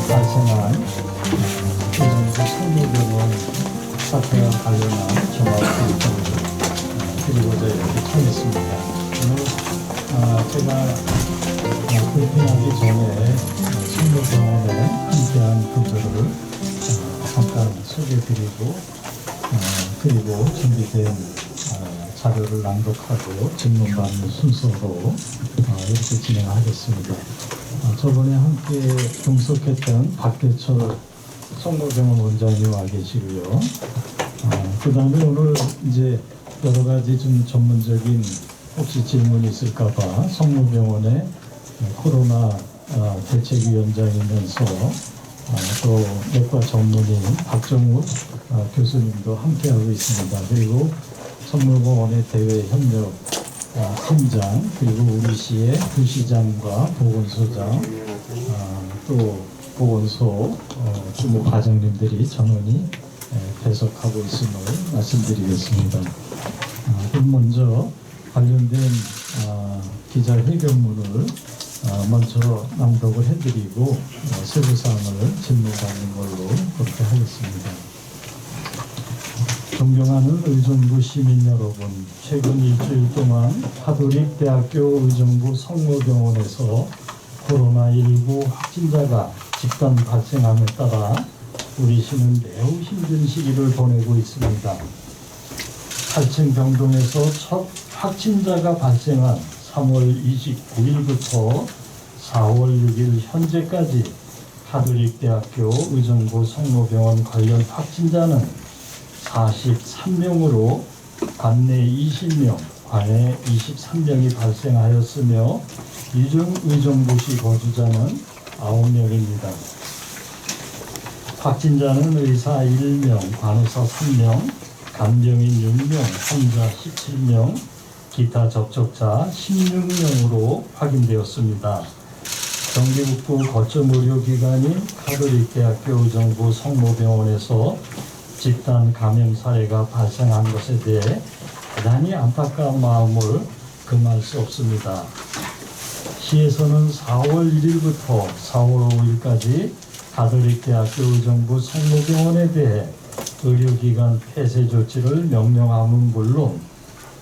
발생한 성모병원 사태와 관련한 종합보고서를 드리고자 이렇게 청했습니다. 오늘 제가 불편하기 전에 성모병원에 함께한 구조를 잠깐 소개해드리고 그리고 준비된 자료를 낭독하고 질문받는 순서로 이렇게 진행하겠습니다. 저번에 함께 동석했던 박대철 성모병원 원장님 와 계시고요. 그 다음에 오늘 이제 여러 가지 좀 전문적인 혹시 질문이 있을까봐 성모병원의 코로나 대책위원장이면서 또 내과 전문의 박정욱 교수님도 함께하고 있습니다. 그리고 성모병원의 대외협력 팀장 그리고 우리 시의 부시장과 보건소장 또 보건소 주무 과장님들이 전원이 배석하고 있음을 말씀드리겠습니다. 그럼 먼저 관련된 기자회견문을 먼저 낭독을 해드리고 세부사항을 질문받는 걸로 그렇게 하겠습니다. 존경하는 의정부 시민 여러분, 최근 일주일 동안 가톨릭대학교 의정부 성모병원에서 코로나19 확진자가 집단 발생함에 따라 우리 시는 매우 힘든 시기를 보내고 있습니다. 8층 병동에서 첫 확진자가 발생한 3월 29일부터 4월 6일 현재까지 가톨릭대학교 의정부 성모병원 관련 확진자는 43명으로 관내 20명, 관외 23명이 발생하였으며 이 중 의정부시 거주자는 9명입니다. 확진자는 의사 1명, 간호사 3명, 간병인 6명, 환자 17명, 기타 접촉자 16명으로 확인되었습니다. 경기북부 거점 의료기관인 가톨릭대학교 의정부 성모병원에서 집단 감염 사례가 발생한 것에 대해 대단히 안타까운 마음을 금할 수 없습니다. 시에서는 4월 1일부터 4월 5일까지 가톨릭대학교 의정부 성모병원에 대해 의료기관 폐쇄 조치를 명령함은 물론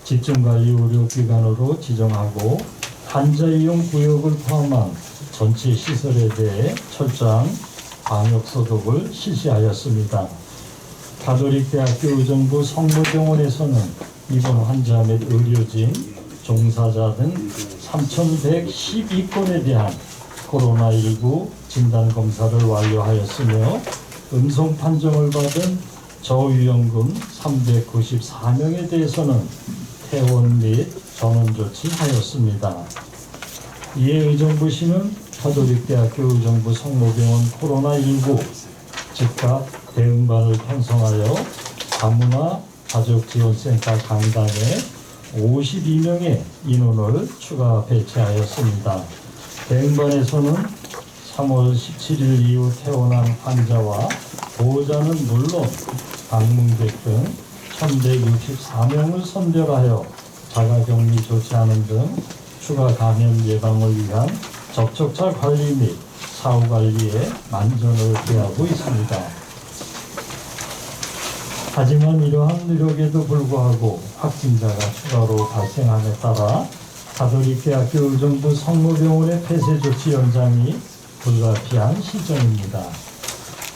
집중관리 의료기관으로 지정하고 환자이용 구역을 포함한 전체 시설에 대해 철저한 방역소독을 실시하였습니다. 가톨릭대학교 의정부 성모병원에서는 입원 환자 및 의료진, 종사자 등 3,112건에 대한 코로나19 진단검사를 완료하였으며 음성 판정을 받은 저위험군 394명에 대해서는 퇴원 및 전원 조치하였습니다. 이에 의정부시는 가톨릭대학교 의정부 성모병원 코로나19 즉각 대응반을 편성하여 다문화 가족지원센터 강당에 52명의 인원을 추가 배치하였습니다. 대응반에서는 3월 17일 이후 퇴원한 환자와 보호자는 물론 방문객 등 1,164명을 선별하여 자가격리 조치하는 등 추가 감염 예방을 위한 접촉자 관리 및 사후 관리에 만전을 기하고 있습니다. 하지만 이러한 노력에도 불구하고 확진자가 추가로 발생함에 따라 가톨릭대학교 의정부 성모병원의 폐쇄 조치 연장이 불가피한 실정입니다.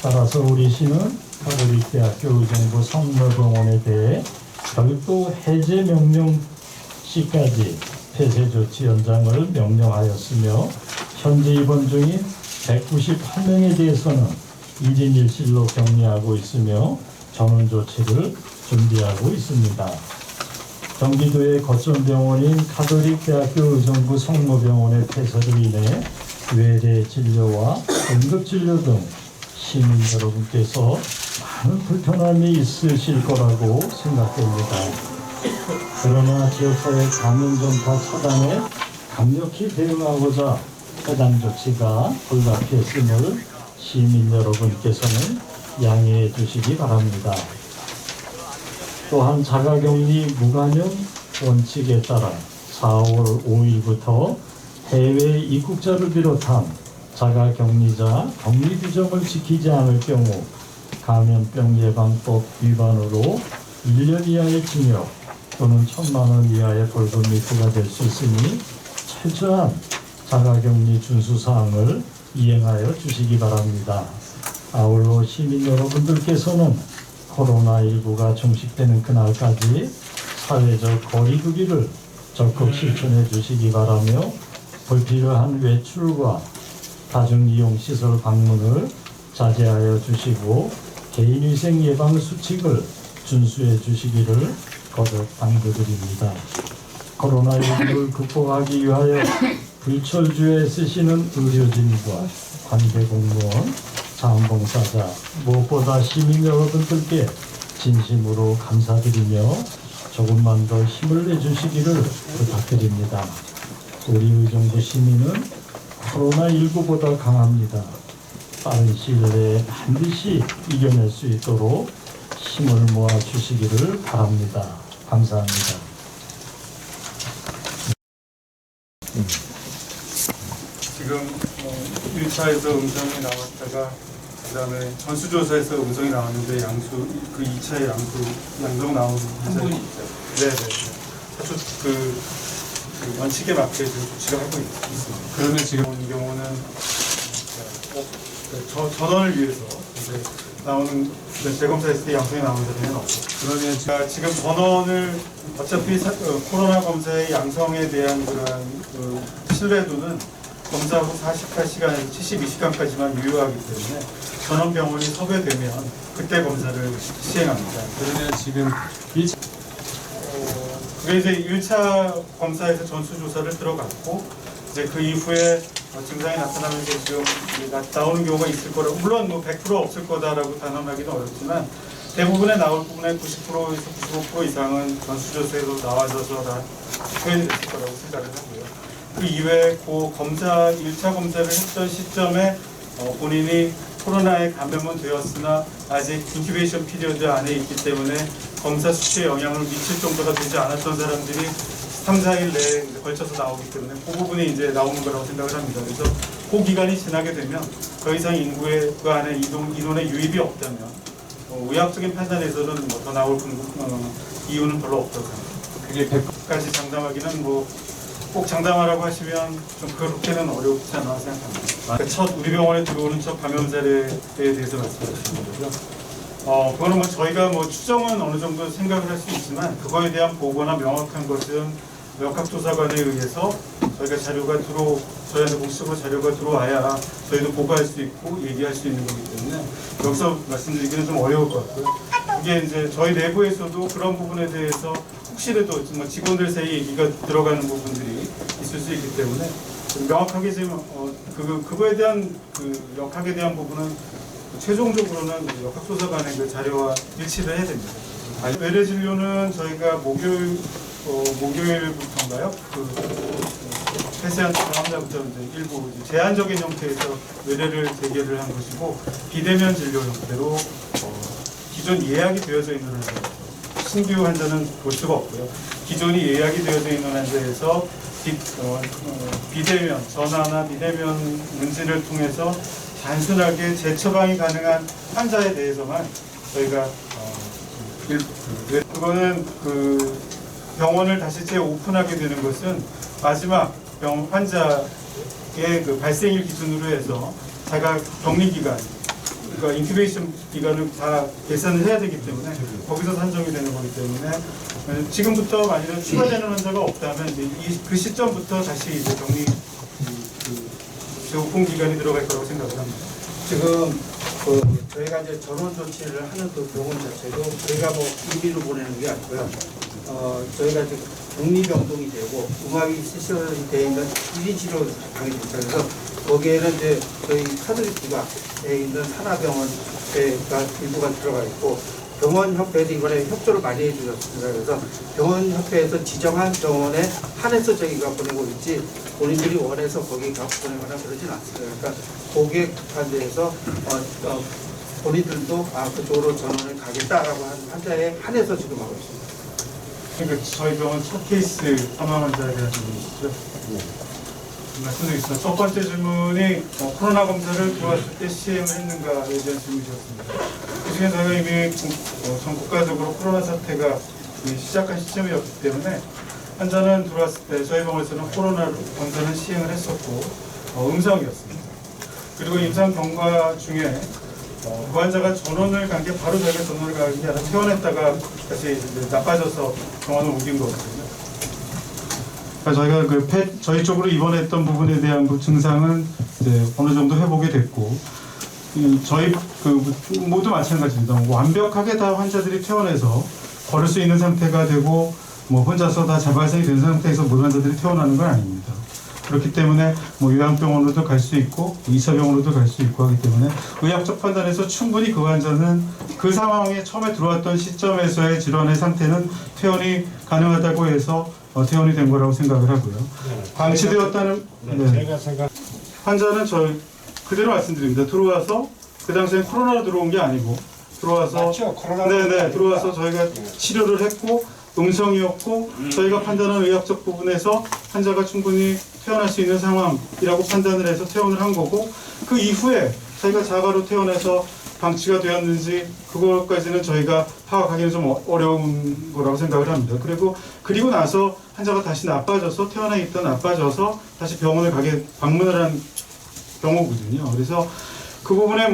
따라서 우리 시는 가톨릭대학교 의정부 성모병원에 대해 별도 해제 명령 시까지 폐쇄 조치 연장을 명령하였으며 현재 입원 중인 198명에 대해서는 1인 1실로 격리하고 있으며 전원 조치를 준비하고 있습니다. 경기도의 거점병원인 가톨릭대학교 의정부 성모병원의 폐쇄로 인해 외래 진료와 응급진료 등 시민 여러분께서 많은 불편함이 있으실 거라고 생각됩니다. 그러나 지역사회 감염 전파 차단에 강력히 대응하고자 해당 조치가 불가피했음을 시민 여러분께서는 양해해 주시기 바랍니다. 또한 자가격리 무관용 원칙에 따라 4월 5일부터 해외 입국자를 비롯한 자가격리자 격리 규정을 지키지 않을 경우 감염병 예방법 위반으로 1년 이하의 징역 또는 1,000만 원 이하의 벌금 및 부과될 수 있으니 철저한 자가격리 준수 사항을 이행하여 주시기 바랍니다. 아울러 시민 여러분들께서는 코로나19가 종식되는 그날까지 사회적 거리두기를 적극 실천해 주시기 바라며 불필요한 외출과 다중이용시설 방문을 자제하여 주시고 개인위생 예방 수칙을 준수해 주시기를 거듭 당부드립니다. 코로나19를 극복하기 위하여 불철주에 쓰시는 의료진과 관계공무원, 자원봉사자, 무엇보다 시민 여러분들께 진심으로 감사드리며 조금만 더 힘을 내주시기를 부탁드립니다. 우리 의정부 시민은 코로나19보다 강합니다. 빠른 시일 내에 반드시 이겨낼 수 있도록 힘을 모아 주시기를 바랍니다. 감사합니다. 지금 1차에서 음성이 나왔다가 그 다음에 전수조사에서 음성이 나왔는데 그 2차에 양성 나온 한 분이 있어요. 네네. 아주 그 원칙에 맞게 조치를 하고 있습니다. 그러면 지금 이 경우는 전원을 위해서 이제 나오는 재검사했을 때 양성이 나오는 사람은 없고, 그러면 제가 지금 전원을 어차피 코로나 검사의 양성에 대한 그런 신뢰도는 검사 후 48시간에서 72시간까지만 유효하기 때문에 전원병원이 섭외되면 그때 검사를 시행합니다. 그러면 지금 그게 이제 1차 검사에서 전수조사를 들어갔고, 이제 그 이후에 증상이 나타나면서 지금 나오는 경우가 있을 거라고, 물론 뭐 100% 없을 거다라고 단언하기는 어렵지만 대부분의 나올 부분의 90%에서 95% 이상은 전수조사에서 나와줘서 다 표현이 됐을 거라고 생각을 하고요. 그 이외에 그 검사 1차 검사를 했던 시점에 본인이 코로나에 감염은 되었으나 아직 인큐베이션 피리어드 안에 있기 때문에 검사 수치에 영향을 미칠 정도가 되지 않았던 사람들이 3, 4일 내에 걸쳐서 나오기 때문에 그 부분이 이제 나오는 거라고 생각을 합니다. 그래서 그 기간이 지나게 되면 더 이상 인구의 그 안에 인원의 유입이 없다면 의학적인 판단에서는 뭐 더 나올 이유는 별로 없다고 생각합니다. 그게 100까지 장담하기는 꼭 장담하라고 하시면 좀 그렇게는 어렵지 않아 생각합니다. 우리 병원에 들어오는 첫 감염자에 대해서 말씀하시는 거고요. 그거는 뭐 저희가 추정은 어느 정도 생각을 할 수 있지만 그거에 대한 보고나 명확한 것은 역학조사관에 의해서 저희가 저희한테 공식적으로 자료가 들어와야 저희도 보고할 수 있고 얘기할 수 있는 거기 때문에 여기서 말씀드리기는 좀 어려울 것 같고요. 이게 이제 저희 내부에서도 그런 부분에 대해서 혹시라도 정말 직원들 사이에 얘기가 들어가는 부분들이 있을 수 있기 때문에 명확하게 지금 그거에 대한 역학에 대한 부분은 최종적으로는 역학조사관의 그 자료와 일치를 해야 됩니다. 외래 진료는 저희가 목요일부터인가요? 폐쇄한 다음날부터 일부 제한적인 형태에서 외래를 재개를 한 것이고, 비대면 진료 형태로 기존 예약이 되어져 있는 환자, 신규 환자는 볼 수가 없고요. 기존이 예약이 되어져 있는 환자에서 비대면, 전화나 비대면 문진을 통해서 단순하게 재처방이 가능한 환자에 대해서만 저희가 그거는 병원을 다시 재오픈하게 되는 것은 마지막 환자의 발생일 기준으로 해서 자가 격리 기간, 그러니까 인큐베이션 기간을 다 계산을 해야 되기 때문에 거기서 산정이 되는 거기 때문에 지금부터 만약에 추가되는 환자가 없다면 그 시점부터 다시 이제 격리 재오픈 기간이 들어갈 거라고 생각을 합니다. 지금 저희가 이제 전원 조치를 하는 그 병원 자체도 저희가 임의로 보내는 게 아니고요. 저희가 이제 격리병동이 되고 음압이 시설이 되어 있는 1인 치료 방이 있습니다. 그래서 거기에는 이제 저희 카톨릭교가에 있는 하나병원가 일부가 들어가 있고, 병원협회도 이번에 협조를 많이 해주셨습니다. 그래서 병원협회에서 지정한 병원에 한해서 저희가 보내고 있지 본인들이 원해서 거기 가고 보내거나 그러진 않습니다. 그러니까 거기에 관대해서 본인들도 그쪽으로 전원을 가겠다라고 하는 환자에 한해서 지금 하고 있습니다. 그러니까 저희 병원 첫 케이스 사망 환자에 대한 부분이시죠? 말씀드리겠습니다. 첫 번째 질문이 코로나 검사를 들어왔을 때 시행을 했는가에 대한 질문이었습니다. 그중에 저희가 이미 전 국가적으로 코로나 사태가 시작한 시점이었기 때문에 환자는 들어왔을 때 저희 병원에서는 코로나 검사는 시행을 했었고 음성이었습니다. 그리고 임상 경과 중에 그 환자가 전원을 간 게 바로 저희가 전원을 간 게 아니라 퇴원했다가 다시 이제 나빠져서 병원을 옮긴 거거든요. 그러니까 저희가 저희 쪽으로 입원했던 부분에 대한 그 증상은 이제 어느 정도 회복이 됐고, 저희 모두 마찬가지입니다. 완벽하게 다 환자들이 퇴원해서 걸을 수 있는 상태가 되고, 혼자서 다 재발생이 된 상태에서 모든 환자들이 퇴원하는 건 아닙니다. 그렇기 때문에 요양병원으로도 갈 수 있고, 이사병원으로도 갈 수 있고 하기 때문에 의학적 판단에서 충분히 그 환자는 그 상황에 처음에 들어왔던 시점에서의 질환의 상태는 퇴원이 가능하다고 해서 퇴원이 된 거라고 생각을 하고요. 방치되었다는 제가 생각 환자는 그대로 말씀드립니다. 들어와서 그 당시에 코로나로 들어온 게 아니고 들어와서 맞죠? 코로나 들어와서 저희가 치료를 했고 음성이었고 저희가 판단한 의학적 부분에서 환자가 충분히 퇴원할 수 있는 상황이라고 판단을 해서 퇴원을 한 거고, 그 이후에 저희가 자가로 퇴원해서 방치가 되었는지 그것까지는 저희가 파악하기는 좀 어려운 거라고 생각을 합니다. 그리고 나서 환자가 다시 나빠져서 퇴원해 있던 나빠져서 다시 병원을 방문을 한 경우거든요. 그래서 그 부분에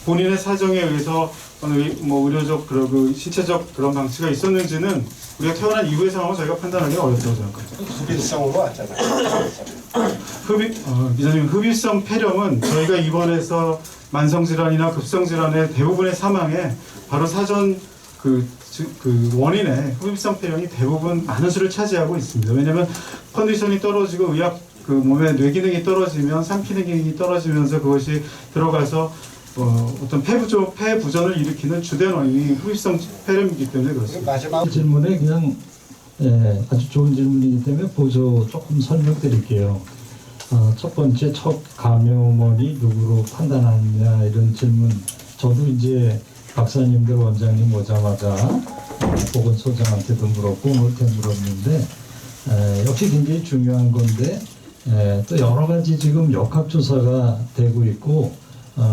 본인의 사정에 의해서 의료적 신체적 그런 방치가 있었는지는 우리가 퇴원한 이후의 상황을 저희가 판단하기 어렵다고 생각합니다. 흡입성으로 왔잖아요. 기자님, 흡입성 폐렴은 저희가 입원해서 만성질환이나 급성질환의 대부분의 사망에 바로 사전 원인의 흡입성 폐렴이 대부분 많은 수를 차지하고 있습니다. 왜냐하면 컨디션이 떨어지고 몸의 뇌기능이 떨어지면 상기능이 떨어지면서 그것이 들어가서 어떤 폐 부전을 일으키는 주된 원인이 흡입성 폐렴이기 때문에 그렇습니다. 마지막 질문에 그냥 아주 좋은 질문이기 때문에 보조 조금 설명드릴게요. 첫 번째, 첫 감염원이 누구로 판단하느냐 이런 질문. 저도 이제 박사님들 원장님 오자마자 보건소장한테도 물었고 물었는데 역시 굉장히 중요한 건데 또 여러 가지 지금 역학조사가 되고 있고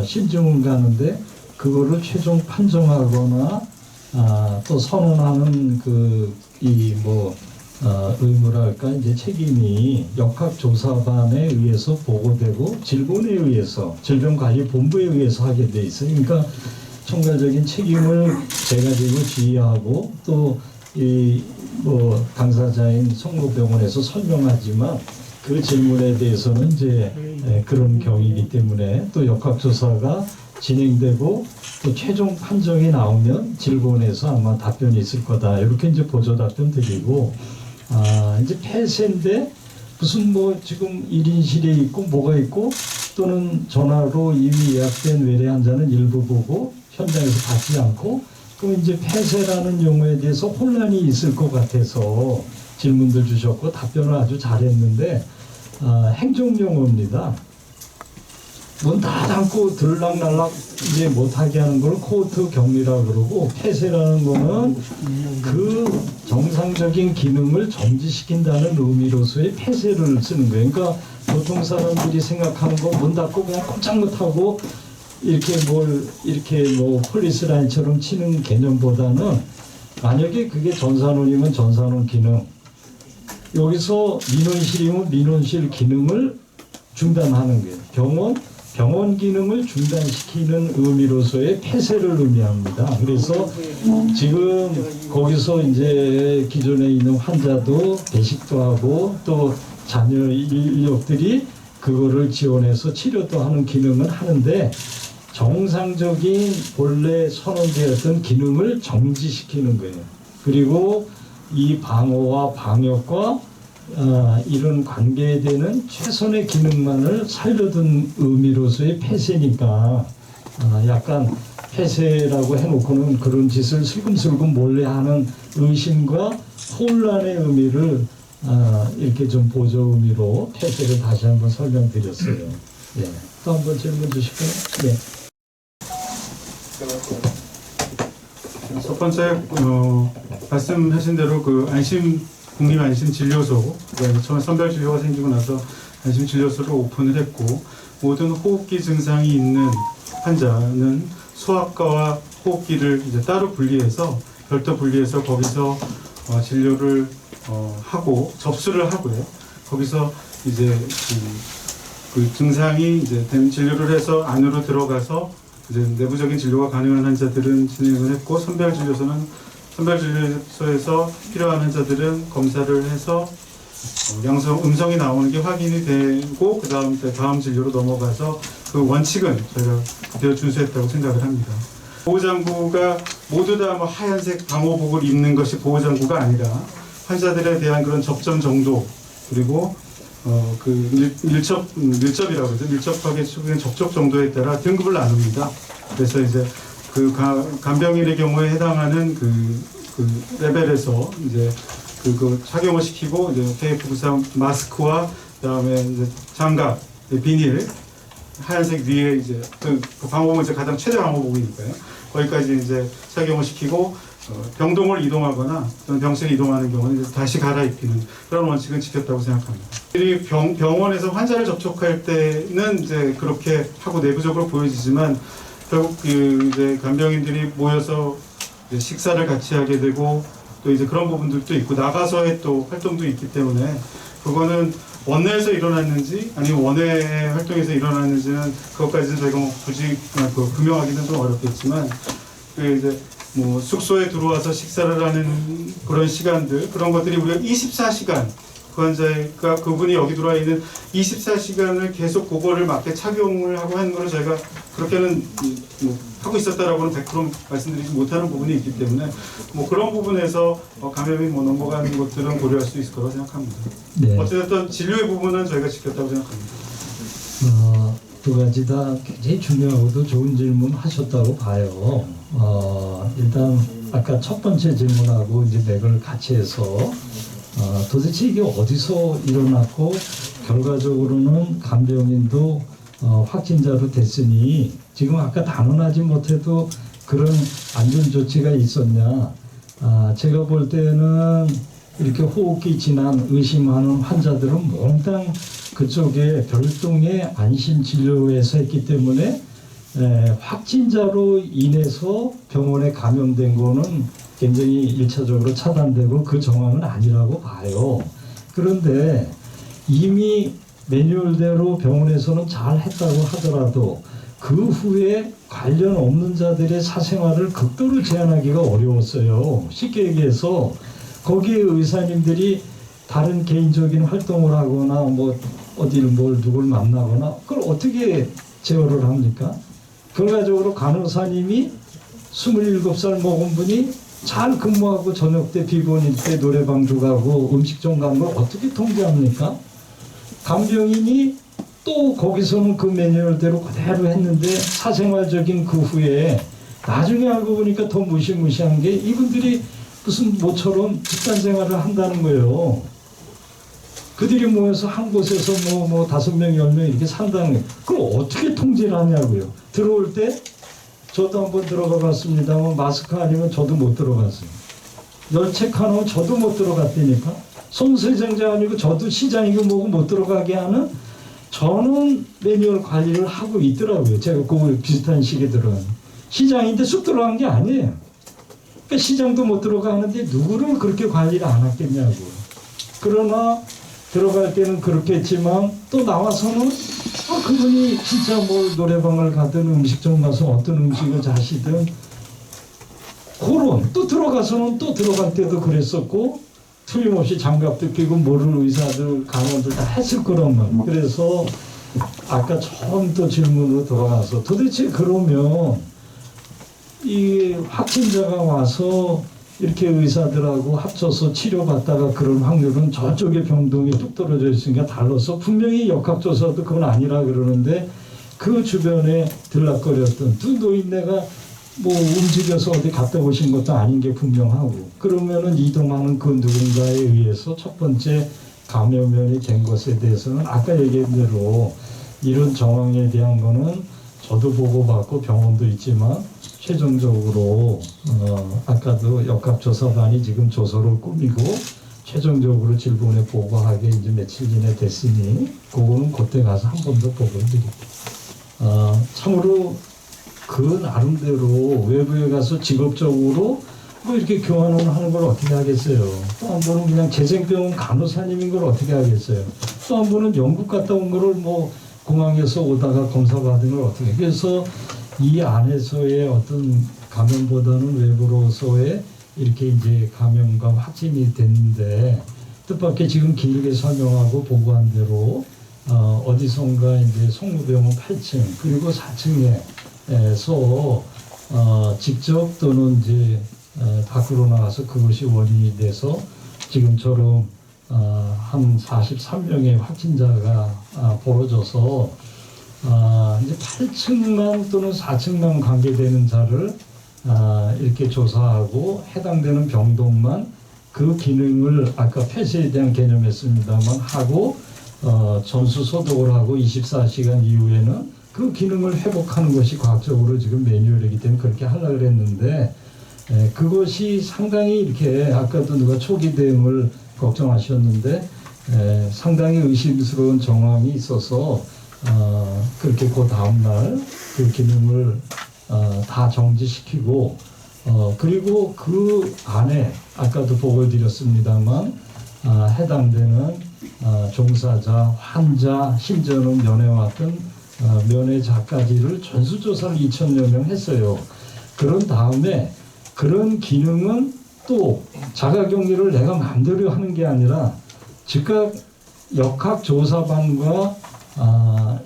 신증은 가는데 그거를 최종 판정하거나 또 선언하는 의무랄까 이제 책임이 역학조사반에 의해서 보고되고 질본에 의해서 질병관리본부에 의해서 하게 돼 있어요. 그러니까 총괄적인 책임을 제가 지고 지휘하고 또 당사자인 성모병원에서 설명하지만 그 질문에 대해서는 이제 그런 경위이기 때문에 또 역학조사가 진행되고 또 최종 판정이 나오면 질본에서 아마 답변이 있을 거다. 이렇게 이제 보조 답변 드리고, 이제 폐쇄인데 무슨 지금 1인실에 있고 뭐가 있고 또는 전화로 이미 예약된 외래 환자는 일부 보고 현장에서 받지 않고, 그럼 이제 폐쇄라는 용어에 대해서 혼란이 있을 것 같아서 질문들 주셨고 답변을 아주 잘했는데 행정용어입니다. 문 다 닫고 들락날락 이제 못하게 하는 걸 코호트 격리라 그러고, 폐쇄라는 거는 그 정상적인 기능을 정지시킨다는 의미로서의 폐쇄를 쓰는 거예요. 그러니까 보통 사람들이 생각하는 거 문 닫고 그냥 꼼짝 못하고 이렇게 폴리스 라인처럼 치는 개념보다는, 만약에 그게 전산원이면 전산원 기능, 여기서 민원실이면 민원실 기능을 중단하는 거예요. 병원 기능을 중단시키는 의미로서의 폐쇄를 의미합니다. 그래서 지금 거기서 이제 기존에 있는 환자도 배식도 하고 또 자녀 인력들이 그거를 지원해서 치료도 하는 기능은 하는데, 정상적인 본래 선언되었던 기능을 정지시키는 거예요. 그리고 이 방어와 방역과 이런 관계에 되는 최선의 기능만을 살려둔 의미로서의 폐쇄니까 약간 폐쇄라고 해놓고는 그런 짓을 슬금슬금 몰래 하는 의심과 혼란의 의미를 이렇게 좀 보조 의미로 폐쇄를 다시 한번 설명드렸어요. 예. 또 한 번 질문 주실까요? 네. 첫 번째 말씀하신 대로 그 안심 국립안심진료소, 처음에 선별진료가 생기고 나서 안심진료소를 오픈을 했고, 모든 호흡기 증상이 있는 환자는 소아과와 호흡기를 이제 따로 분리해서 별도 분리해서 거기서 진료를 하고 접수를 하고요. 거기서 이제 그 증상이 이제 진료를 해서 안으로 들어가서 이제 내부적인 진료가 가능한 환자들은 진행을 했고, 선별진료소에서 필요한 환자들은 검사를 해서 음성이 나오는 게 확인이 되고 그 다음 진료로 넘어가서 그 원칙은 저희가 그대로 준수했다고 생각을 합니다. 보호장구가 모두 다 뭐 하얀색 방호복을 입는 것이 보호장구가 아니라 환자들에 대한 그런 접점 정도, 그리고 그 밀접이라고 그러죠. 밀접하게 추구된 접촉 정도에 따라 등급을 나눕니다. 그래서 이제 그 간병인의 경우에 해당하는 그 레벨에서 이제 그거 착용을 시키고, 이제 KF94 마스크와 그다음에 이제 장갑, 비닐, 하얀색 위에 이제 그 방호복은 이제 가장 최대 방호복이니까요. 거기까지 이제 착용을 시키고 병동을 이동하거나 또는 병실을 이동하는 경우는 이제 다시 갈아입히는 그런 원칙은 지켰다고 생각합니다. 병원에서 환자를 접촉할 때는 이제 그렇게 하고 내부적으로 보여지지만 결국 이제 간병인들이 모여서 이제 식사를 같이 하게 되고 또 이제 그런 부분들도 있고 나가서의 또 활동도 있기 때문에 그거는 원내에서 일어났는지 아니면 원외 활동에서 일어났는지는 그것까지는 저희가 뭐 굳이 규명하기는 좀 어렵겠지만 그 이제 뭐 숙소에 들어와서 식사를 하는 그런 시간들, 그런 것들이 우리가 24시간 그 환자가 그분이 여기 들어와 있는 24시간을 계속 그거를 맞게 착용을 하고 하는 거를 저희가 그렇게는 뭐 하고 있었다라고는 100% 말씀드리지 못하는 부분이 있기 때문에 뭐 그런 부분에서 감염이 뭐 넘어가는 것들은 고려할 수 있을 거라고 생각합니다. 네. 어쨌든 진료의 부분은 저희가 지켰다고 생각합니다. 두 가지 다 굉장히 중요하고도 좋은 질문 하셨다고 봐요. 일단 아까 첫 번째 질문하고 이제 맥을 같이 해서 도대체 이게 어디서 일어났고 결과적으로는 간병인도 확진자로 됐으니 지금 아까 단언하지 못해도 그런 안전조치가 있었냐. 제가 볼 때는 이렇게 호흡기 질환 의심하는 환자들은 몽땅 그쪽에 별도의 안심진료에서 했기 때문에 확진자로 인해서 병원에 감염된 거는 굉장히 1차적으로 차단되고 그 정황은 아니라고 봐요. 그런데 이미 매뉴얼대로 병원에서는 잘 했다고 하더라도 그 후에 관련 없는 자들의 사생활을 극도로 제한하기가 어려웠어요. 쉽게 얘기해서 거기에 의사님들이 다른 개인적인 활동을 하거나 뭐 어디를 누굴 만나거나 그걸 어떻게 제어를 합니까? 결과적으로 간호사님이 27살 먹은 분이 잘 근무하고 저녁 때 비곤일 때 노래방도 가고 음식점 가는 걸 어떻게 통제합니까? 간병인이 또 거기서는 그 매뉴얼대로 그대로 했는데 사생활적인 그 후에 나중에 알고 보니까 더 무시무시한 게 이분들이 무슨 모처럼 집단생활을 한다는 거예요. 그들이 모여서 한 곳에서 뭐 5명, 10명 이렇게 산다는 거예요. 그걸 어떻게 통제를 하냐고요. 들어올 때 저도 한번 들어가 봤습니다만 마스크 아니면 저도 못 들어갔어요. 열체크하면 저도 못 들어갔다니까. 송세정자 아니고 저도 시장이고 뭐고 못 들어가게 하는 저는 매뉴얼 관리를 하고 있더라고요. 제가 그 비슷한 시기에 들어간. 시장인데 쑥 들어간 게 아니에요. 그러니까 시장도 못 들어가는데 누구를 그렇게 관리를 안 했겠냐고요. 그러나 들어갈 때는 그렇겠지만 또 나와서는 그분이 진짜 뭐 노래방을 가든 음식점 가서 어떤 음식을 자시든 그런 또 들어가서는 또 들어갈 때도 그랬었고 틀림없이 장갑도 끼고 모르는 의사들 간호들 다 했을 거란 말이에요. 그래서 아까 처음부터 질문으로 돌아가서 도대체 그러면 이 확진자가 와서 이렇게 의사들하고 합쳐서 치료받다가 그런 확률은 저쪽에 병동이 뚝 떨어져 있으니까 달라서 분명히 역학조사도 그건 아니라 그러는데 그 주변에 들락거렸던 두 노인네가 뭐 움직여서 어디 갔다 오신 것도 아닌 게 분명하고 그러면은 이동하는 그 누군가에 의해서 첫 번째 감염이 된 것에 대해서는 아까 얘기한 대로 이런 정황에 대한 거는 저도 보고받고 병원도 있지만 최종적으로 아까도 역학조사반이 지금 조서를 꾸미고 최종적으로 질본에 보고하게 이제 며칠 전에 됐으니 그거는 그때 가서 한 번 더 보고를 드릴게요. 참으로 그 나름대로 외부에 가서 직업적으로 뭐 이렇게 교환을 하는 걸 어떻게 하겠어요. 또 한 분은 그냥 재생병원 간호사님인 걸 어떻게 하겠어요. 또 한 분은 영국 갔다 온 거를 뭐 공항에서 오다가 검사받은 걸 어떻게. 그래서 이 안에서의 어떤 감염보다는 외부로서의 이렇게 이제 감염과 확진이 됐는데 뜻밖의 지금 길게 설명하고 보고한 대로 어디선가 이제 성모병원 8층 그리고 4층에서 직접 또는 이제 밖으로 나와서 그것이 원인이 돼서 지금처럼 한 43명의 확진자가 벌어져서 이제 8층만 또는 4층만 관계되는 자를 이렇게 조사하고 해당되는 병동만 그 기능을 아까 폐쇄에 대한 개념했습니다만 하고 전수 소독을 하고 24시간 이후에는 그 기능을 회복하는 것이 과학적으로 지금 매뉴얼이기 때문에 그렇게 하려고 그랬는데 그것이 상당히 이렇게 아까도 누가 초기 대응을 걱정하셨는데 상당히 의심스러운 정황이 있어서 그렇게 그 다음날 그 기능을 다 정지시키고 그리고 그 안에 아까도 보고 드렸습니다만 해당되는 종사자, 환자, 심지어는 면회왔던 면회자까지를 전수조사를 2,000여 명 했어요. 그런 다음에 그런 기능은 또 자가격리를 내가 마음대로 하는 게 아니라 즉각 역학조사반과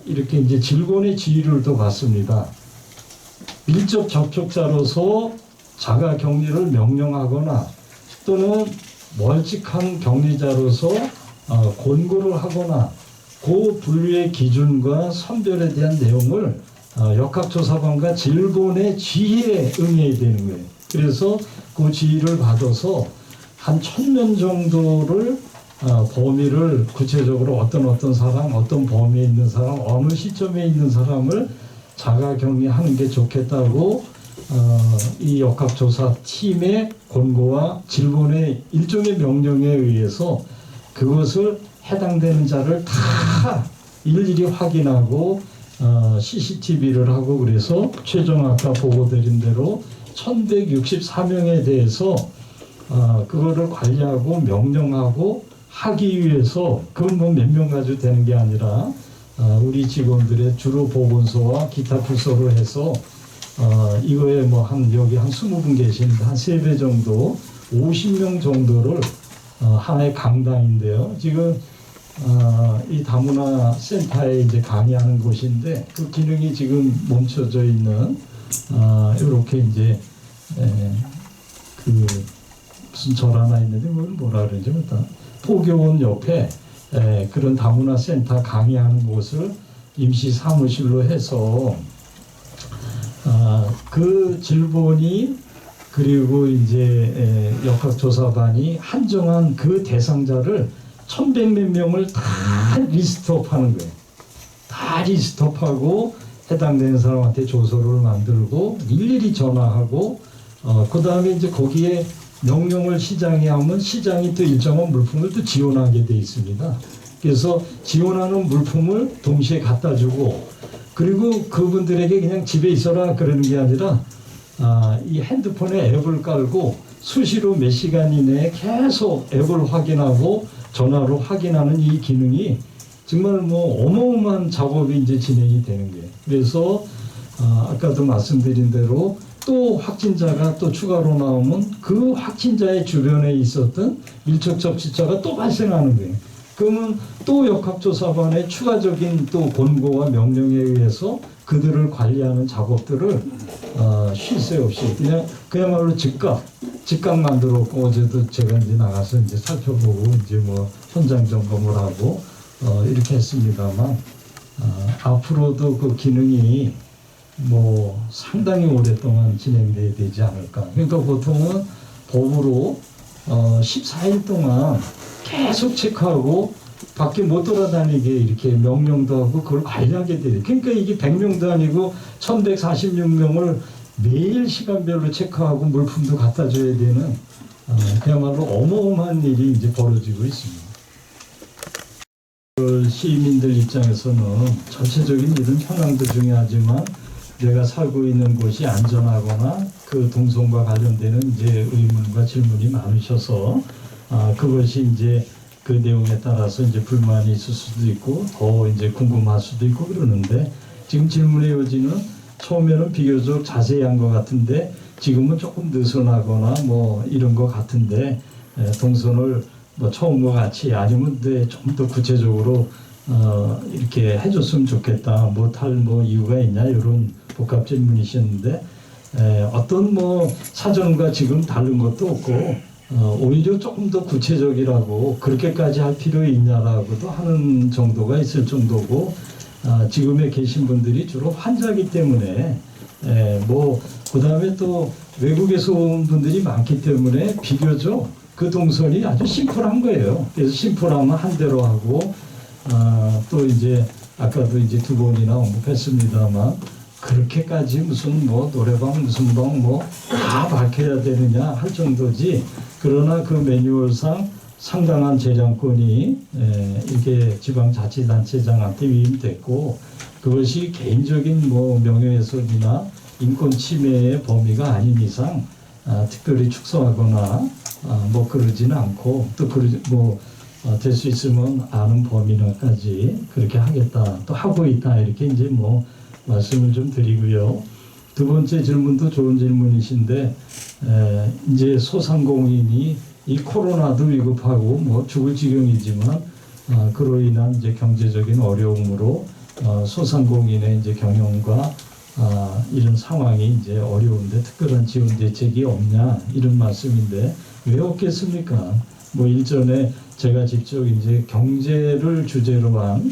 이렇게 이제 질본의 지휘를 또 받습니다. 밀접 접촉자로서 자가격리를 명령하거나 또는 멀찍한 격리자로서 권고를 하거나 그 분류의 기준과 선별에 대한 내용을 역학조사관과 질본의 지휘에 응해야 되는 거예요. 그래서 그 지휘를 받아서 한 1,000명 정도를 범위를 구체적으로 어떤 사람, 어떤 범위에 있는 사람, 어느 시점에 있는 사람을 자가격리하는 게 좋겠다고 이 역학조사 팀의 권고와 질본의 일종의 명령에 의해서 그것을 해당되는 자를 다 일일이 확인하고 CCTV를 하고 그래서 최종 아까 보고드린 대로 1164명에 대해서 그거를 관리하고 명령하고 하기 위해서 그건 뭐 몇 명 가지고 되는 게 아니라 우리 직원들의 주로 보건소와 기타 부서로 해서 이거에 뭐 여기 한 20분 계시는데 한 3배 정도 50명 정도를 하나의 강당인데요. 지금 이 다문화 센터에 이제 강의하는 곳인데 그 기능이 지금 멈춰져 있는 이렇게 이제 그 무슨 절 하나 있는데 그걸 뭐라 그러지 일단 포교원 옆에 그런 다문화 센터 강의하는 곳을 임시 사무실로 해서 그 질본이 그리고 이제 역학조사반이 한정한 그 대상자를 1,100몇 명을 다 리스트업하는 거예요. 다 리스트업하고 해당되는 사람한테 조서를 만들고 일일이 전화하고 그 다음에 이제 거기에 명령을 시장이 하면 시장이 또 일정한 물품을 또 지원하게 돼 있습니다. 그래서 지원하는 물품을 동시에 갖다 주고 그리고 그분들에게 그냥 집에 있어라 그러는 게 아니라 이 핸드폰에 앱을 깔고 수시로 몇 시간 이내에 계속 앱을 확인하고 전화로 확인하는 이 기능이 정말 뭐 어마어마한 작업이 이제 진행이 되는 거예요. 그래서 아까도 말씀드린 대로 또 확진자가 또 추가로 나오면 그 확진자의 주변에 있었던 밀접 접촉자가 또 발생하는 거예요. 그러면 또 역학조사반의 추가적인 또 권고와 명령에 의해서 그들을 관리하는 작업들을 쉴 새 없이 그야말로 즉각 만들었고 어제도 제가 이제 나가서 이제 살펴보고 이제 뭐 현장 점검을 하고 이렇게 했습니다만 앞으로도 그 기능이 뭐 상당히 오랫동안 진행돼야 되지 않을까. 그러니까 보통은 법으로 14일 동안 계속 체크하고 밖에 못 돌아다니게 이렇게 명령도 하고 그걸 관리하게 돼요. 그러니까 이게 100명도 아니고 1146명을 매일 시간별로 체크하고 물품도 갖다 줘야 되는 그야말로 어마어마한 일이 이제 벌어지고 있습니다. 시민들 입장에서는 전체적인 이런 현황도 중요하지만 내가 살고 있는 곳이 안전하거나 그 동선과 관련되는 이제 의문과 질문이 많으셔서 그것이 이제 그 내용에 따라서 이제 불만이 있을 수도 있고 더 이제 궁금할 수도 있고 그러는데 지금 질문의 요지는 처음에는 비교적 자세한 것 같은데 지금은 조금 느슨하거나 뭐 이런 것 같은데 동선을 뭐 처음과 같이 아니면 좀 더 구체적으로 이렇게 해줬으면 좋겠다. 못할 이유가 있냐 이런 복합 질문이셨는데 어떤 사전과 지금 다른 것도 없고 오히려 조금 더 구체적이라고 그렇게까지 할 필요 있냐라고도 하는 정도가 있을 정도고 지금에 계신 분들이 주로 환자이기 때문에 그다음에 또 외국에서 온 분들이 많기 때문에 비교적 그 동선이 아주 심플한 거예요. 그래서 심플하면 한 대로 하고 또 이제 아까도 이제 2번이나 언급했습니다만 그렇게까지 무슨 노래방 무슨 방 다 밝혀야 되느냐 할 정도지. 그러나 그 매뉴얼상 상당한 재량권이 이렇게 지방자치단체장한테 위임됐고 그것이 개인적인 명예훼손이나 인권 침해의 범위가 아닌 이상 특별히 축소하거나 그러지는 않고 또 될 수 있으면 아는 범위까지 그렇게 하겠다 또 하고 있다 이렇게 이제 말씀을 좀 드리고요. 두 번째 질문도 좋은 질문이신데 이제 소상공인이 이 코로나도 위급하고 죽을 지경이지만 그로 인한 이제 경제적인 어려움으로 소상공인의 이제 경영과 이런 상황이 이제 어려운데 특별한 지원 대책이 없냐 이런 말씀인데 왜 없겠습니까? 일전에 제가 직접 이제 경제를 주제로 한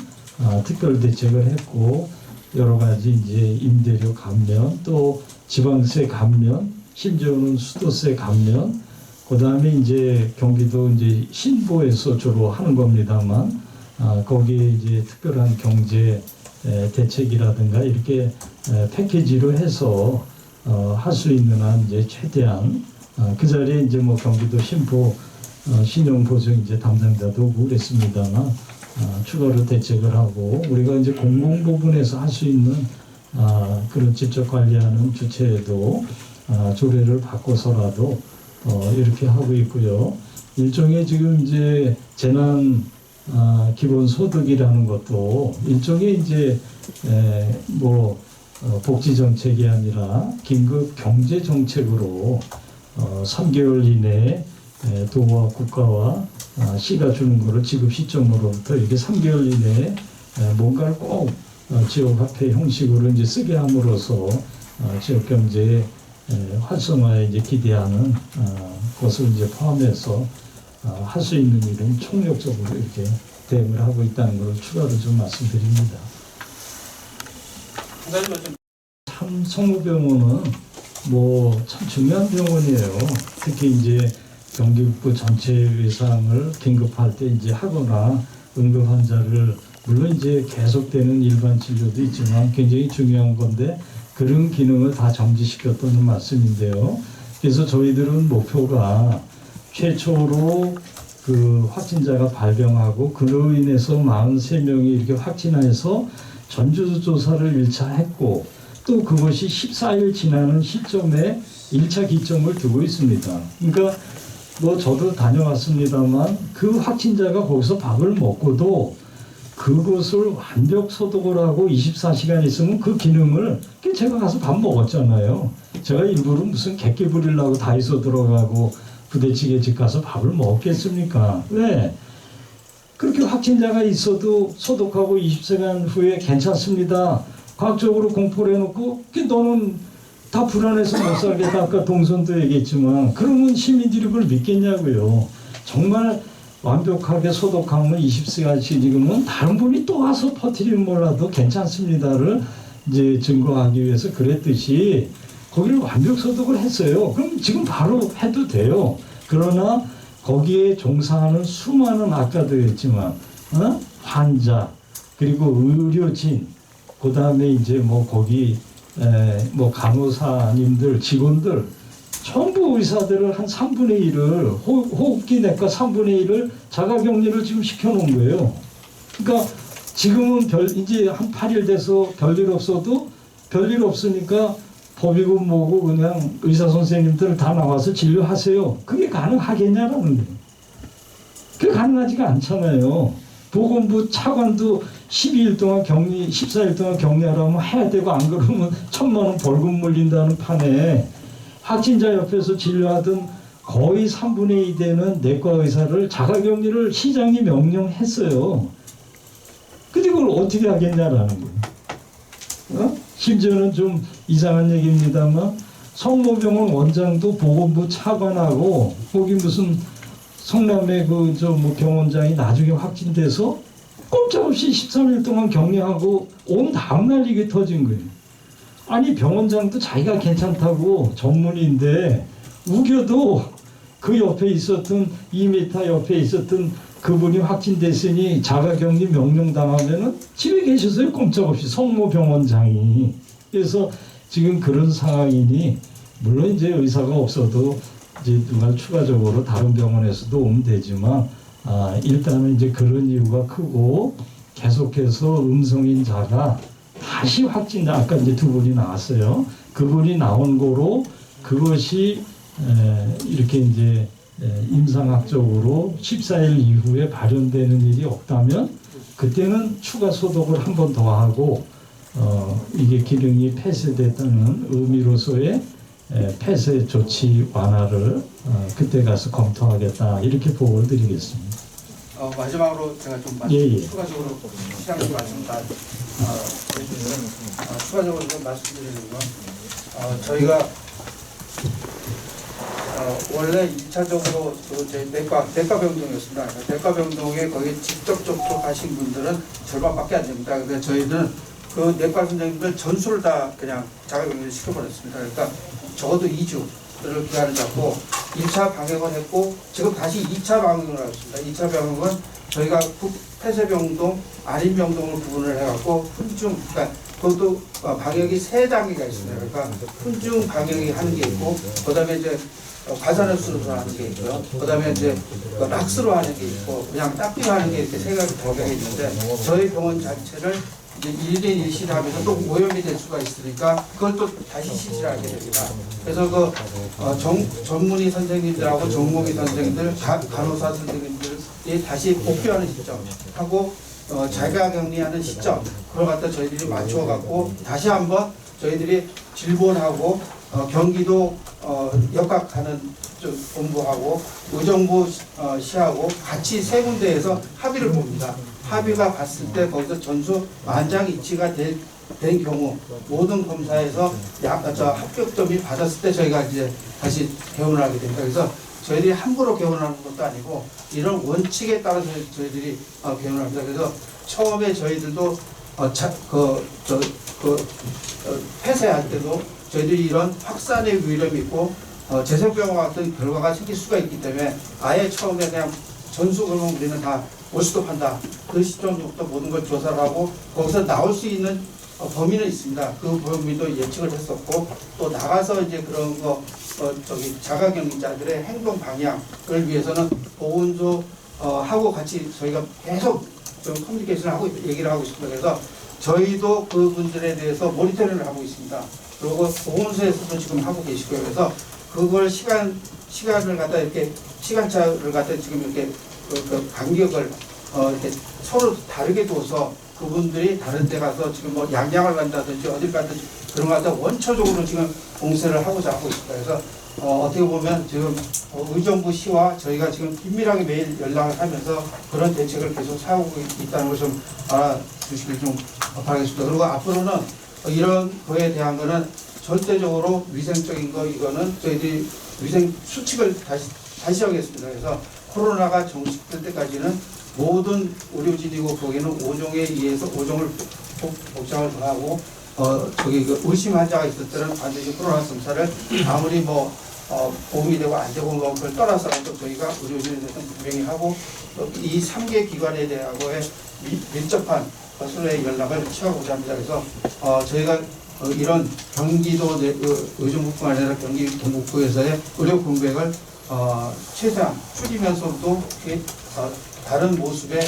특별 대책을 했고 여러 가지 이제 임대료 감면 또 지방세 감면 심지어는 수도세 감면 그다음에 이제 경기도 이제 신보에서 주로 하는 겁니다만 거기에 이제 특별한 경제 대책이라든가 이렇게 패키지로 해서 할 수 있는 한 이제 최대한 그 자리에 이제 경기도 신보 신용보증 이제 담당자도 오고 그랬습니다만 추가로 대책을 하고 우리가 이제 공공 부분에서 할 수 있는 그런 직접 관리하는 주체에도 조례를 바꿔서라도 이렇게 하고 있고요. 일종의 지금 이제 재난 기본소득이라는 것도 일종의 이제 복지 정책이 아니라 긴급 경제 정책으로 3개월 이내에 도와 국가와 시가 주는 거를 지급 시점으로부터 이렇게 3개월 이내에 뭔가를 꼭 지역 화폐 형식으로 이제 쓰게 함으로써 지역 경제의 활성화에 이제 기대하는 것을 이제 포함해서 할 수 있는 일은 총력적으로 이렇게 대응을 하고 있다는 걸 추가로 좀 말씀드립니다. 참 성모병원은 참 중요한 병원이에요. 특히 이제 경기북부 전체 외상을 긴급할 때 이제 하거나 응급 환자를 물론 이제 계속되는 일반 진료도 있지만 굉장히 중요한 건데 그런 기능을 다 정지시켰다는 말씀인데요. 그래서 저희들은 목표가 최초로 그 확진자가 발병하고 그로 인해서 43명이 이렇게 확진해서 전주조사를 1차 했고 또 그것이 14일 지나는 시점에 1차 기점을 두고 있습니다. 그러니까 저도 다녀왔습니다만 그 확진자가 거기서 밥을 먹고도 그것을 완벽 소독을 하고 24시간 있으면 그 기능을 제가 가서 밥 먹었잖아요. 제가 일부러 무슨 객기 부리려고 다이소 들어가고 부대찌개 집 가서 밥을 먹겠습니까? 왜? 그렇게 확진자가 있어도 소독하고 20시간 후에 괜찮습니다. 과학적으로 공포를 해놓고 너는 다 불안해서 못 살겠다. 아까 동선도 얘기했지만 그러면 시민들이 그걸 믿겠냐고요. 정말 완벽하게 소독하면 20시간씩 지금은 다른 분이 또 와서 퍼뜨리면 몰라도 괜찮습니다를 이제 증거하기 위해서 그랬듯이 거기를 완벽 소독을 했어요. 그럼 지금 바로 해도 돼요. 그러나 거기에 종사하는 수많은 아까도 했지만 환자 그리고 의료진 그다음에 이제 거기 간호사님들 직원들 전부 의사들을 한 3분의 1을 호흡기 내과 3분의 1을 자가격리를 지금 시켜놓은 거예요. 그러니까 지금은 이제 한 8일 돼서 별일 없어도 별일 없으니까 법이고 뭐고 그냥 의사 선생님들 다 나와서 진료하세요. 그게 가능하겠냐라는 거예요. 그게 가능하지가 않잖아요. 보건부 차관도 12일 동안 격리, 14일 동안 격리하라면 해야 되고 안 그러면 1,000만 원 벌금 물린다는 판에 확진자 옆에서 진료하던 거의 3분의 2 되는 내과 의사를 자가격리를 시장이 명령했어요. 근데 그걸 어떻게 하겠냐라는 거예요. 심지어는 좀 이상한 얘기입니다만 성모병원 원장도 보건부 차관하고 거기 무슨 성남의 뭐 병원장이 나중에 확진돼서 꼼짝없이 13일 동안 격리하고 온 다음날 이게 터진 거예요. 아니 병원장도 자기가 괜찮다고 전문의인데 우겨도 그 옆에 있었던 2m 옆에 있었던 그분이 확진됐으니 자가격리 명령당하면은 집에 계셨어요. 꼼짝없이 성모병원장이. 그래서 지금 그런 상황이니 물론 이제 의사가 없어도 이제 누가 추가적으로 다른 병원에서도 오면 되지만 일단은 이제 그런 이유가 크고 계속해서 음성인 자가 다시 확진자 아까 이제 2분이 나왔어요. 그분이 나온 거로 그것이 이렇게 이제 임상학적으로 14일 이후에 발현되는 일이 없다면 그때는 추가 소독을 한 번 더 하고 이게 기능이 폐쇄됐다는 의미로서의 폐쇄 조치 완화를 그때 가서 검토하겠다 이렇게 보고를 드리겠습니다. 마지막으로 제가 좀 추가적으로 시장님 말씀 다 추가적으로 좀 말씀드리는 건 저희가 원래 1차적으로 제 내과 병동이었습니다. 내과 병동에 거기 직접 접촉하신 분들은 절반밖에 안 됩니다. 그래서 저희는 그 내과 선생님들 전수를 다 그냥 자가격리를 시켜버렸습니다. 그러니까 적어도 2주를 기간을 잡고 1차 방역을 했고 지금 다시 2차 방역을 하고 있습니다. 2차 방역은 저희가 폐쇄병동, 아린병동을 구분을 해갖고 훈중, 그러니까 그것도 방역이 3단계가 있습니다. 그러니까 훈중 방역이 하는 게 있고 그다음에 이제 과산화수로 하는 게 있고요. 그다음에 이제 락스로 하는 게 있고 그냥 딱비로 하는 게 이렇게 3가지 방역이 있는데 저희 병원 자체를 이제 1대 1실 하면서 또 오염이 될 수가 있으니까 그걸 또 다시 실시하게 됩니다. 그래서 그 전문의 선생님들하고 전공의 선생님들, 간호사 선생님들이 다시 복귀하는 시점하고 자가격리하는 시점 그걸 갖다 저희들이 맞춰 갖고 다시 한번 저희들이 질본하고 경기도 역학하는 본부하고 의정부 시하고 같이 3군데에서 합의를 봅니다. 합의가 봤을 때 거기서 전수 만장일치가 된 경우 모든 검사에서 합격점이 받았을 때 저희가 이제 다시 개원을 하게 됩니다. 그래서 저희들이 함부로 개원하는 것도 아니고 이런 원칙에 따라서 저희들이 개원을 합니다. 그래서 처음에 저희들도 폐쇄할 때도 저희들이 이런 확산의 위험이 있고 재생병과 같은 결과가 생길 수가 있기 때문에 아예 처음에 그냥 전수 그러면 우리는 다 올스톱한다. 그 시점부터 모든 걸 조사를 하고 거기서 나올 수 있는 범위는 있습니다. 그 범위도 예측을 했었고 또 나가서 이제 그런 자가격리자들의 행동 방향을 위해서는 보건소 하고 같이 저희가 계속 좀 커뮤니케이션을 하고 얘기를 하고 있습니다. 그래서 저희도 그분들에 대해서 모니터링을 하고 있습니다. 그리고 보건소에서도 지금 하고 계시고요. 그래서 그걸 시간을 갖다 이렇게 시간차를 갖다 지금 이렇게 그 간격을 이렇게 서로 다르게 둬서 그분들이 다른 데 가서 지금 뭐 양양을 간다든지 어딜 간다든지 그런 거 갖다 원초적으로 지금 봉쇄를 하고자 하고 있습니다. 그래서 어떻게 보면 지금 의정부 시와 저희가 지금 긴밀하게 매일 연락을 하면서 그런 대책을 계속 사오고 있다는 걸 좀 알아주시길 좀 바라겠습니다. 그리고 앞으로는 이런 거에 대한 거는 절대적으로 위생적인 거 이거는 저희들이 위생 수칙을 다시 하겠습니다. 그래서 코로나가 종식될 때까지는 모든 의료진이고 거기는 5종에 의해서 5종을 복장을 하고 의심 환자가 있을 때는 반드시 코로나 검사를 아무리 보험이 되고 안 되고 그걸 떠나서 또 저희가 의료진에 대해서 분명히 하고 또 이 3개 기관에 대하고의 밀접한 것으로의 연락을 취하고자 합니다. 그래서 저희가 이런 경기도 의정부뿐 아니라 경기 동북부에서의 의료 공백을 최대한 줄이면서도 다른 모습을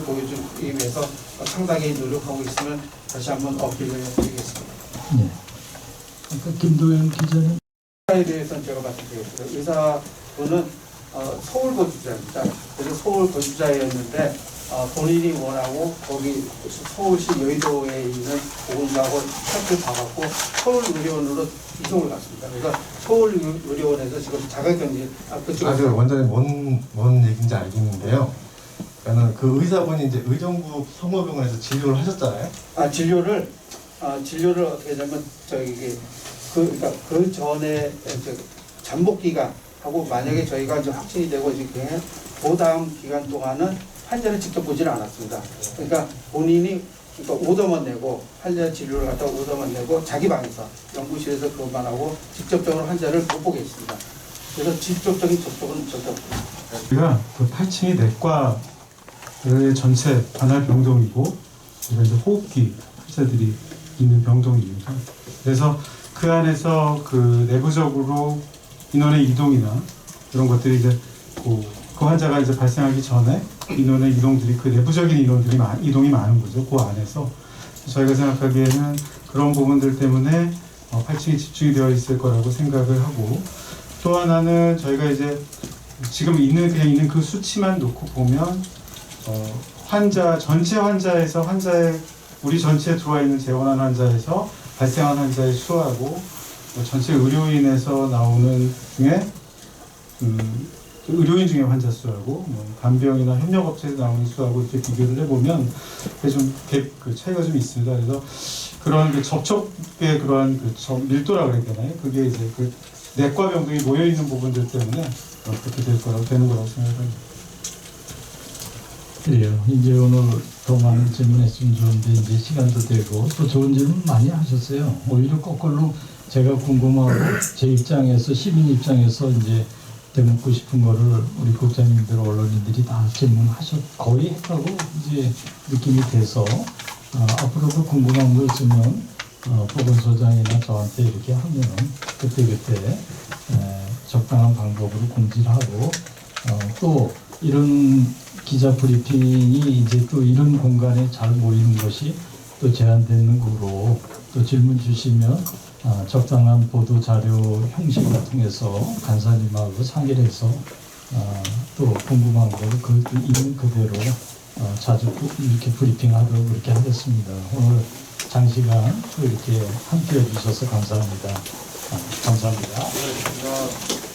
보여주기 위해서 상당히 노력하고 있으면 다시 한번 어필을 드리겠습니다. 네. 아까 김도현 기자님. 의사에 대해서는 제가 말씀드리겠습니다. 의사분은 서울 거주자입니다. 그래서 서울 거주자였는데 본인이 원하고 거기 서울시 여의도에 있는 보건소하고 협조를 받았고 서울의료원으로 이동을 갔습니다. 그래서 서울의료원에서 지금 자가격리 아주 완전히 뭔 얘기인지 알겠는데요. 그러니까는 그 의사분이 이제 의정부 성모병원에서 진료를 하셨잖아요. 진료를 어떻게 하냐면 그러니까 그 전에 잠복 기간하고 만약에 저희가 이제 확진이 되고 이제 그 다음 기간 동안은 환자를 직접 보지는 않았습니다. 그러니까 본인이 오더만 내고 환자 진료를 갖다가 오더만 내고 자기 방에서 연구실에서 그것만 하고 직접적으로 환자를 못 보게 했습니다. 그래서 직접적인 접촉은 절대 없습니다. 우리가 그 8층이 내과의 전체 관할 병동이고 우리가 이제 호흡기 환자들이 있는 병동입니다. 그래서 그 안에서 그 내부적으로 인원의 이동이나 이런 것들이 이제 그 환자가 이제 발생하기 전에 인원의 이동들이 그 내부적인 인원들이 이동이 많은 거죠. 그 안에서 저희가 생각하기에는 그런 부분들 때문에 8층이 집중이 되어 있을 거라고 생각을 하고 또 하나는 저희가 이제 지금 그냥 있는 그 수치만 놓고 보면 전체 환자에서 우리 전체에 들어와 있는 재원한 환자에서 발생한 환자의 수하고 전체 의료인에서 나오는 중에 의료인 중에 환자 수하고 간병이나 협력업체에서 나오는 수하고 이렇게 비교를 해보면 좀 차이가 좀 있습니다. 그래서 그런 그 접촉의 그러한 밀도라 그래야 되나요? 그게 이제 그 내과 병동이 모여 있는 부분들 때문에 그렇게 되는 거라고 생각합니다. 그래요. 이제 오늘 더 많은 질문했으면 좋은데 이제 시간도 되고 또 좋은 질문 많이 하셨어요. 오히려 거꾸로 제가 궁금하고 제 입장에서 시민 입장에서 이제 되묻고 싶은 거를 우리 국장님들 언론인들이 다 거의 했다고 이제 느낌이 돼서 앞으로도 궁금한 거 있으면 보건소장이나 저한테 이렇게 하면 그때 적당한 방법으로 공지를 하고 또 이런 기자 브리핑이 이제 또 이런 공간에 잘 모이는 것이 또 제한되는 거로 또 질문 주시면 적당한 보도 자료 형식을 통해서 간사님하고 상의를 해서 또 궁금한 거를 있는 그대로 자주 이렇게 브리핑하도록 그렇게 하겠습니다. 오늘 장시간 또 이렇게 함께 해주셔서 감사합니다. 감사합니다.